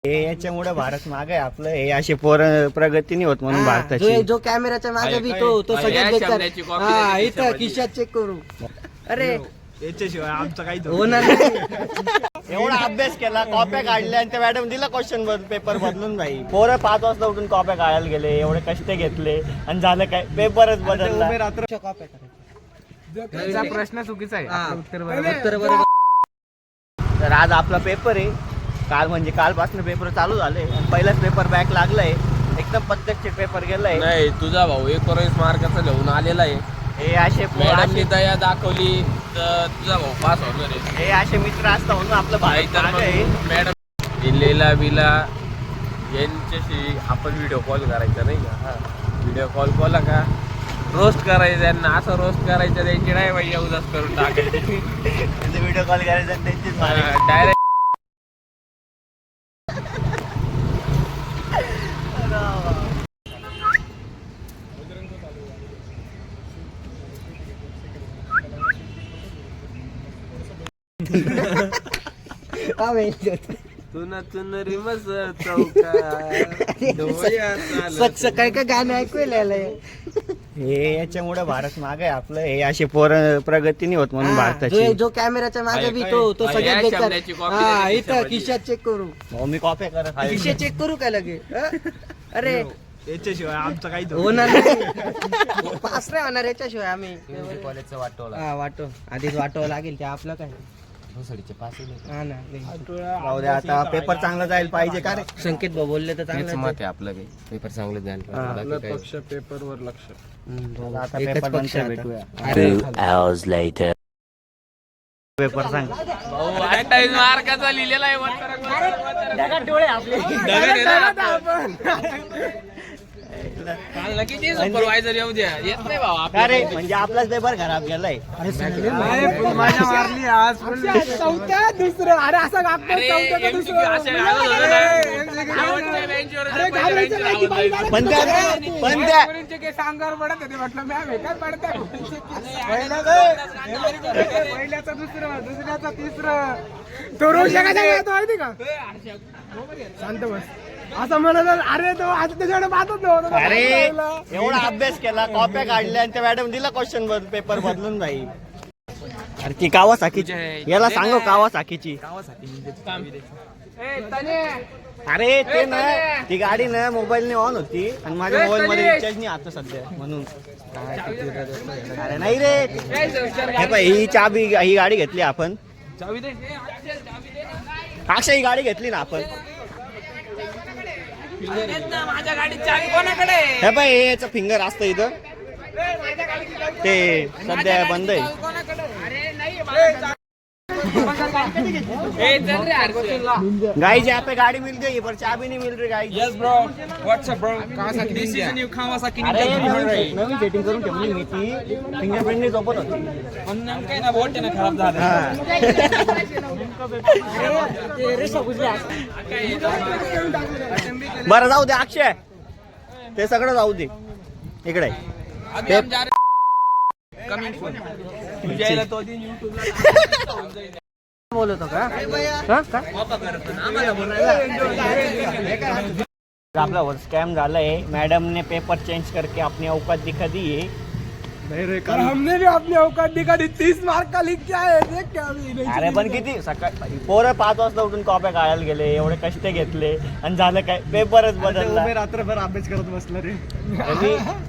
हे याच्यामुळे भारत मागे आहे आपलं. हे अशी प्रगती नाही होत म्हणून भारताची. जो कॅमेराच्या मागे बी तो सगळ्यात बेकार. हा इथं खिशात चेक करू. अरे याच्याशिवाय आमचं काही होणार नाही. एवढा अभ्यास केला, कॉप्या काढल्या आणि त्या मॅडम दिला क्वेश्चन पेपर बदलून. भाई पोरं 5 वाजता उठून कॉप्या काढायला गेले, एवढे कष्ट घेतले आणि झालं काय, पेपरच बदलला. प्रश्न चुकीचा आहे. उत्तर बरोबर. तर आज आपला पेपर आहे. कालपासून पेपर चालू झाले आणि पहिलाच पेपर बॅक लागलाय. एकदम पद्धतशीर पेपर गेलाय. नाही तुझा भाऊ 19 मार्काचा लिहून आलेला आहे. हे असे मॅडमनी दया दाखवली तर तुझा भाऊ पास होणार आहे. हे असे मित्र असतात म्हणून आपलं नाही भारत तर मागे आहे. मग मॅडम इलेला बिला यांच्याशी आपण व्हिडिओ कॉल करायचा नाही का? व्हिडिओ कॉल केला का रोस्ट करायचं त्यांना, असं रोस्ट करायचं त्यांची नाही बाई उदास करून टाकायची. व्हिडिओ कॉल करायचा आणि त्यांचीच मारायची. डायरेक्ट तुनरी मस सकाळी का गाणं ऐकूया आलंय. हे याच्यामुळे भारत मागे आहे आपलं. हे अशी प्रगती नाही होत म्हणून भारताची. जो कॅमेराच्या मागे बी तो सगळ्यात बेकार. हा इथं खिशात चेक करू. मी कॉप्या करत आहे. खिशे चेक करू काय लगे. अरे याच्याशिवाय आमचं काही होणार नाही. पास नाही होणार याच्याशिवाय आम्ही. कॉलेजचं वाटवला हा वाटो आधीच वाटो लागेल ते आपलं काय. भोसडीचे पास हा ना राहू दे आता, पेपर चांगला जायला पाहिजे का रे. संकेत भाऊ बोलले तर तेच चांगलं. मत आहे आपलं काही पेपर चांगलं जायला पक्ष पेपरवर लक्ष. आता एकच पेपर पक्ष नंतर आता. भेटूया. 2 hours later. पेपर सांग. 28 मार्काचा लिहिलेला आहे. किती सुपरवायझर येऊ द्या येत नाही भाऊ. का रे, म्हणजे आपलाच पेपर खराब गेलाय. माझ्या मारली आज चौथ्या दुसरं. अरे असं सांगावर पडत होते म्हटलं मॅम हे काय पडतंय. पहिल्याचं दुसरं, दुसऱ्याचं तिसरं. तो रोज माहिती का? शांत बस असं म्हणत. अरे तो आज त्याच्याकडे पाहतच नव्हतं. अरे एवढा अभ्यास केला, कॉप्या काढल्या आणि त्या मॅडम दिला क्वेश्चन पेपर बदलून. भाई अरे ती कावासाकीची, याला सांगू कावासाकीची. अरे ते ना, ती गाडी ना मोबाईलने ऑन होती आणि माझ्या मोबाईल मध्ये रिचार्ज नाही आता सध्या म्हणून. अरे नाही रे, हे पाय ही चाबी, ही गाडी घेतली आपण. अक्षय ही गाडी घेतली ना आपण. माझ्या गाडीत चावी कोणाकडे? हे पाय हे याचं फिंगर असतं इथं, ते सध्या बंद आहे. गाइस यहाँ पे गाड़ी मिल गई पर चाबी नहीं मिल रही guys. Yes bro, what's up bro? Kawasaki this is a new Kawasaki अरे Ninja 300. नवीन सेटिंग करून ठेवली मी ती, फिंगरप्रिंट नाही झोपत होती. पण काय ना बोट ना खराब झालं. बरं जाऊ दे अक्षय, ते सगळं जाऊ दे. इकडे अभी हम जा रहे कमिंग फोन. तुझ्याला तो दिन YouTube ला बोलतो का? आपल्यावर स्कॅम झालाय. मैडम ने पेपर चेंज करके अपनी औकात दिखा दी है. हमने भी अपनी औकात दिखा दी. 30 मार्क का लिख क्या है देख क्या. अरे पण किती सकाळी पोरं 5 वाजता उठून कॉप्या काढायला गेले, एवढे कष्ट घेतले आणि झालं काय, पेपरच बदलला. रात्रभर अभ्यास करत बसलं रे.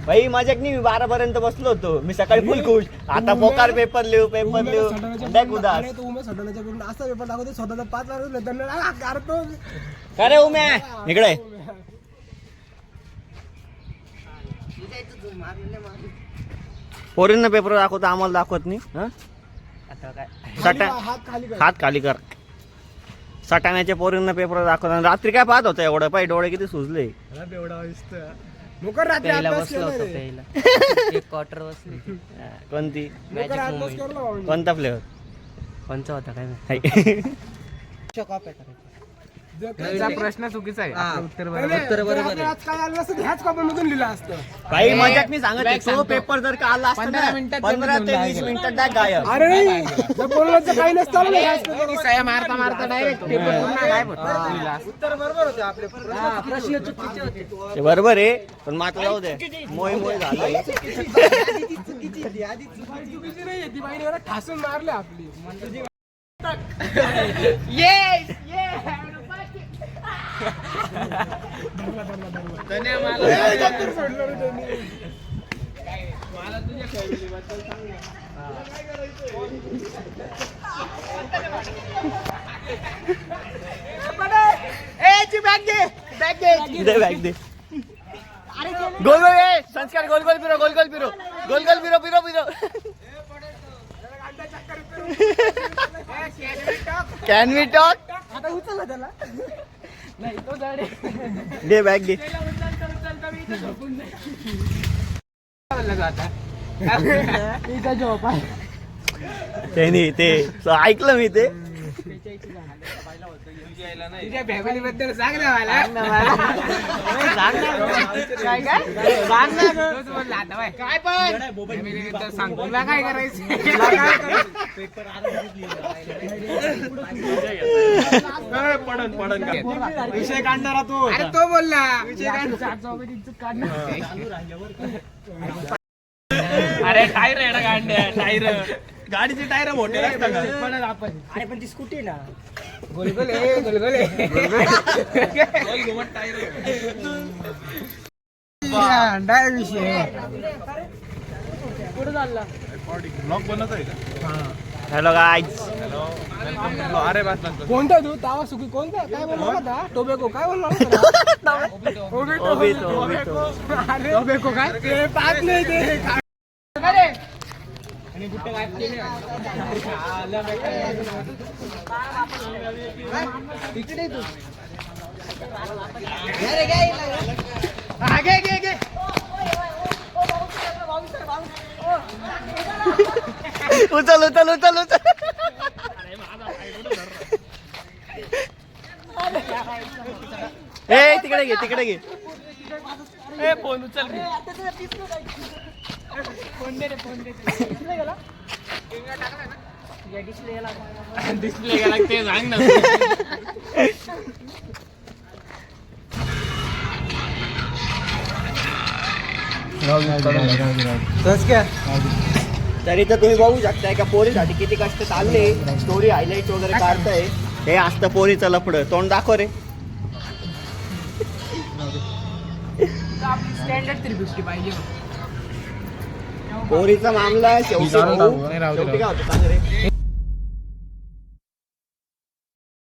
भाई मजाक नाही, मी 12 पर्यंत बसलो होतो. मी सकाळी फुल खुश. आता पोकार पेपर लिहू देख उदास. असा पेपर दाखवतो स्वतःचा 5 मार्क करतो. अरे उम्या इकडे पोरींना पेपर दाखवतो, आम्हाला दाखवत नाही. हात खाली कर. सटाण्याच्या पोरींना पेपर दाखवतात. रात्री काय पाहत होता एवढं, पाय डोळे किती सुजले. बसलो होतो पहिला. एक क्वार्टर बसली. कोणती, मॅजिक मुवमेंट. कोणता फ्लेवर कोणचा होता काय माहिती. हाय. कॉप्या करायच्या. त्याचा प्रश्न चुकीचा आहे. हा. उत्तर तर बरोबर आपल्याला आहे. आज काय आलं नसतं ह्याच कॉपी मधून लिहिलं असतं. काही मजाक मी सांगत आहे. तो सांगतो. पेपर जर का आला असता 15 ना मिनिटात 15 ते पेपर 20 मिनिटात डाग गायब. अरे जर बोलण्याचं काही नसतं ना ह्याच पेपरवर. सह्या मारता मारता डायरेक्ट पेपर पूर्ण गायब होता. उत्तर बरोबर होते आपले प्रश्न चुकीचे होते. ते बरोबर आहे पण मात्र जाऊ दे मोय मोय झालं. चुकीची नाही ती बाईने जरा ठासून मारले आपली. सोडलं रे त्यांनी. दे बॅग दे. गोल गोल ए संस्कार गोल गोल फिरो गोल गोल फिरो गोल गोल फिरो फिरो फिरो. Can we talk. आता उचलला त्याला. नाही तो जाडे. दे बॅग दे. इथं झोप आहे. त्यांनी ते ऐकलं मी ते. तुझ्या फॅमिली बद्दल सांग ना मला. काय पण सांग तुला काय करायचं. विषय काढणारा तू. अरे तो बोलला अरे टायर आहे ना गाड्या टायर. गाडीचे टायर मोठे अरे पण ती स्कूटी ना. गोलगोले गोलगोले डाय विषय. Hello guys. अरे बस कोणता तू तावा सुखी कोणता काय बोलला होता. टोबॅको काय बोलला होता. टोबॅको काय ते पाहत नाही ते. तिकडे तू घे घे घे. उचल उचल उचल उचल. ए तिकडे घे तिकडे घे. ए फोन उचल की. डिस्प्ले गेला ते सांग ना. तरी तर तुम्ही बघू शकताय का पोरीसाठी किती कष्ट चालले. स्टोरी हायलाइट वगैरे काढताय. हे असतं पोरीचं लफडं. तोंड दाखव रे. स्टँडर्ड 350 पाहिजे. पोरीचा मामला शेवटी भाऊ. शेवटी काय होतं सांग रे.